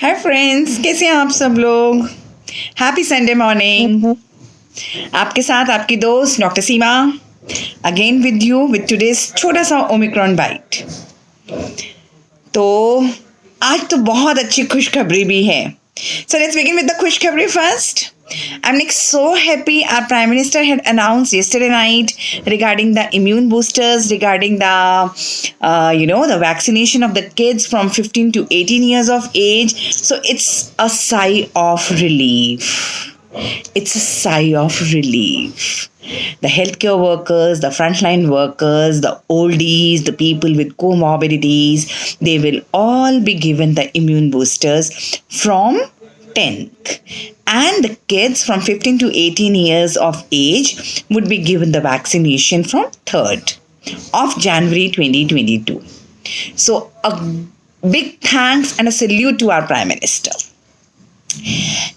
Hi friends, कैसे हैं आप सब लोग। Happy Sunday morning. आपके साथ आपकी दोस्त doctor Seema again with you with today's छोटा सा ओमिक्रॉन बाइट। तो आज तो बहुत अच्छी खुशखबरी भी है। So let's begin with the खुशखबरी first. I'm like so happy our Prime Minister had announced yesterday night regarding the immune boosters, regarding the vaccination of the kids from 15 to 18 years of age. So it's a sigh of relief. It's a sigh of relief. The healthcare workers, the frontline workers, the oldies, the people with comorbidities, they will all be given the immune boosters from 10th. And the kids from 15 to 18 years of age would be given the vaccination from 3rd of January 2022. So a big thanks and a salute to our Prime Minister.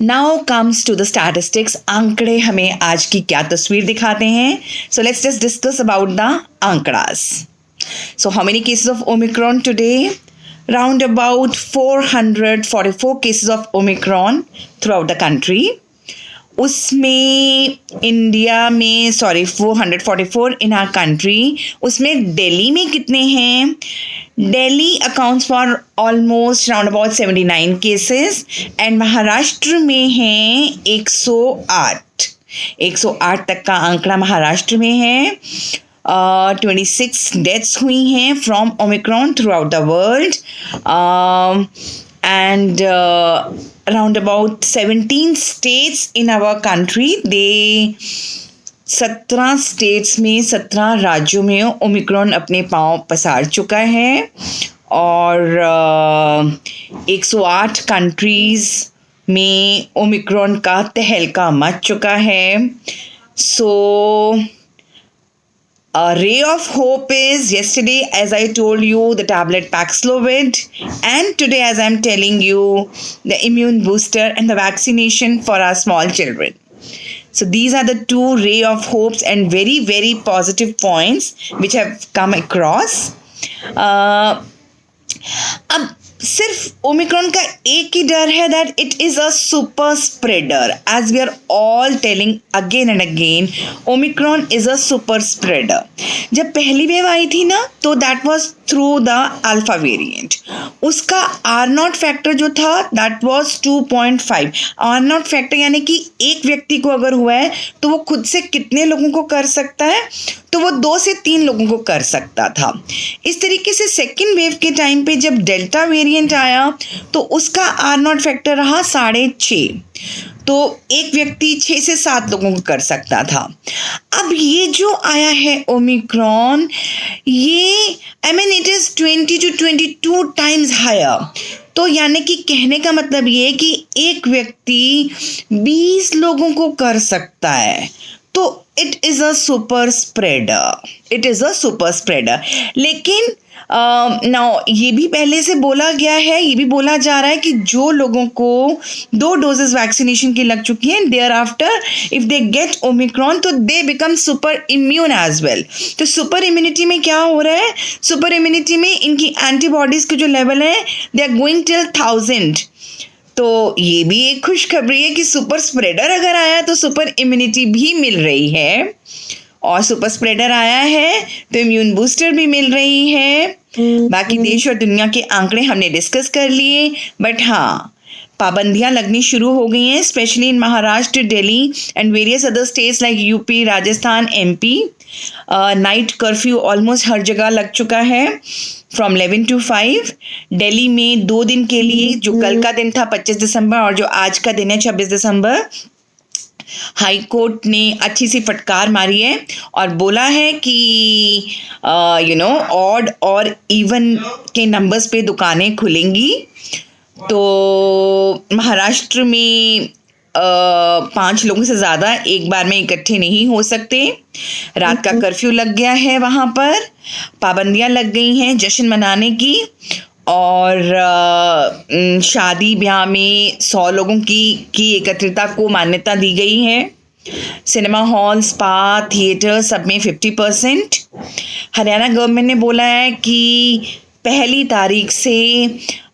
Now comes to the statistics. आंकड़े हमें आज की क्या तस्वीर दिखाते हैं? So let's just discuss about the आंकड़ास. So how many cases of Omicron today? Round about 444 cases of Omicron throughout the country. उसमें India में 444 इन आवर कंट्री. उसमें दिल्ली में कितने हैं? Delhi accounts for almost round about 79 cases and Maharashtra में हैं 108 तक का आंकड़ा महाराष्ट्र में है. 26 डेथ्स हुई हैं from Omicron through out the world and around about 17 states in our country, 17 states में 17 राज्यों में ओमिक्रॉन अपने पांव पसार चुका है और 108 कंट्रीज में ओमिक्रॉन का तहलका मच चुका है. सो a ray of hope is yesterday, as I told you, the tablet Paxlovid, and today, as I'm telling you, the immune booster and the vaccination for our small children. So these are the two ray of hopes and very, very positive points which have come across. अब सिर्फ Omicron का एक ही डर है that it is a super spreader. As we are all telling again and again, Omicron is a super spreader. जब पहली wave आई थी ना, तो that was through the alpha variant. उसका आर नॉट फैक्टर जो था that was 2.5. R naught factor यानी कि एक व्यक्ति को अगर हुआ है तो वो खुद से कितने लोगों को कर सकता है? तो वो 2 से 3 लोगों को कर सकता था. इस तरीके से सेकेंड वेव के टाइम पे जब डेल्टा वेरिएंट आया तो उसका आर नॉट फैक्टर रहा 6.5. तो एक व्यक्ति 6 से 7 लोगों को कर सकता था. अब ये जो आया है ओमिक्रॉन, ये it is 20 to 22 times higher. तो यानी कि कहने का मतलब ये है कि एक व्यक्ति 20 लोगों को कर सकता है. तो it is a super spreader. लेकिन नाउ ये भी पहले से बोला गया है, ये भी बोला जा रहा है कि जो लोगों को 2 डोजेस वैक्सीनेशन की लग चुकी हैं, there after if they get Omicron तो they become super immune as well. तो सुपर इम्यूनिटी में क्या हो रहा है? सुपर इम्यूनिटी में इनकी एंटीबॉडीज के जो लेवल है दे आर गोइंग टिल 1000. तो ये भी एक खुशखबरी है कि सुपर स्प्रेडर अगर आया तो सुपर इम्यूनिटी भी मिल रही है, और सुपर स्प्रेडर आया है तो इम्यून बूस्टर भी मिल रही है. बाकी देश और दुनिया के आंकड़े हमने डिस्कस कर लिए, बट हाँ, पाबंदियां लगनी शुरू हो गई हैं, specially in Maharashtra, Delhi and various other states like UP, Rajasthan, MP. Night curfew almost हर जगह लग चुका है फ्रॉम 11 to 5. दिल्ली में 2 दिन के लिए, जो कल का दिन था 25 दिसंबर और जो आज का दिन है 26 दिसंबर, हाई कोर्ट ने अच्छी सी फटकार मारी है और बोला है कि ऑड और इवन के नंबर्स पे दुकानें खुलेंगी. तो महाराष्ट्र में 5 लोगों से ज़्यादा एक बार में इकट्ठे नहीं हो सकते. रात का कर्फ्यू लग गया है, वहाँ पर पाबंदियाँ लग गई हैं जश्न मनाने की, और शादी ब्याह में 100 लोगों की एकत्रितता को मान्यता दी गई है. सिनेमा हॉल, स्पा, थिएटर सब में 50%. हरियाणा गवर्नमेंट ने बोला है कि 1 तारीख से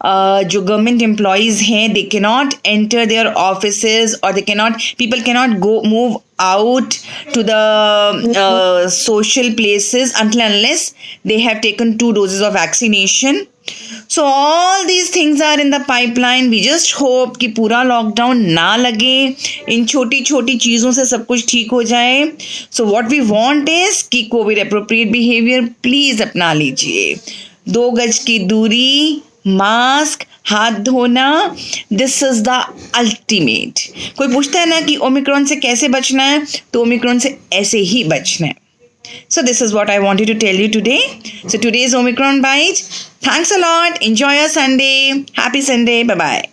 जो गवर्नमेंट एम्प्लॉयज़ हैं, they can not enter their offices और they can not, people can not go move out to the social places until unless they have taken 2 doses of vaccination. So all these things are in the pipeline. We just hope कि पूरा lockdown ना लगे, इन छोटी छोटी चीज़ों से सब कुछ ठीक हो जाए. So what we want is कि कोविड appropriate behavior प्लीज़ अपना लीजिए. 2 गज की दूरी, मास्क, हाथ धोना, दिस इज द अल्टीमेट. कोई पूछता है ना कि ओमिक्रॉन से कैसे बचना है, तो ओमिक्रॉन से ऐसे ही बचना है. So this is what I wanted to tell you today. So today's Omicron Bite. Thanks a lot. Enjoy your Sunday. Happy Sunday. Bye-bye.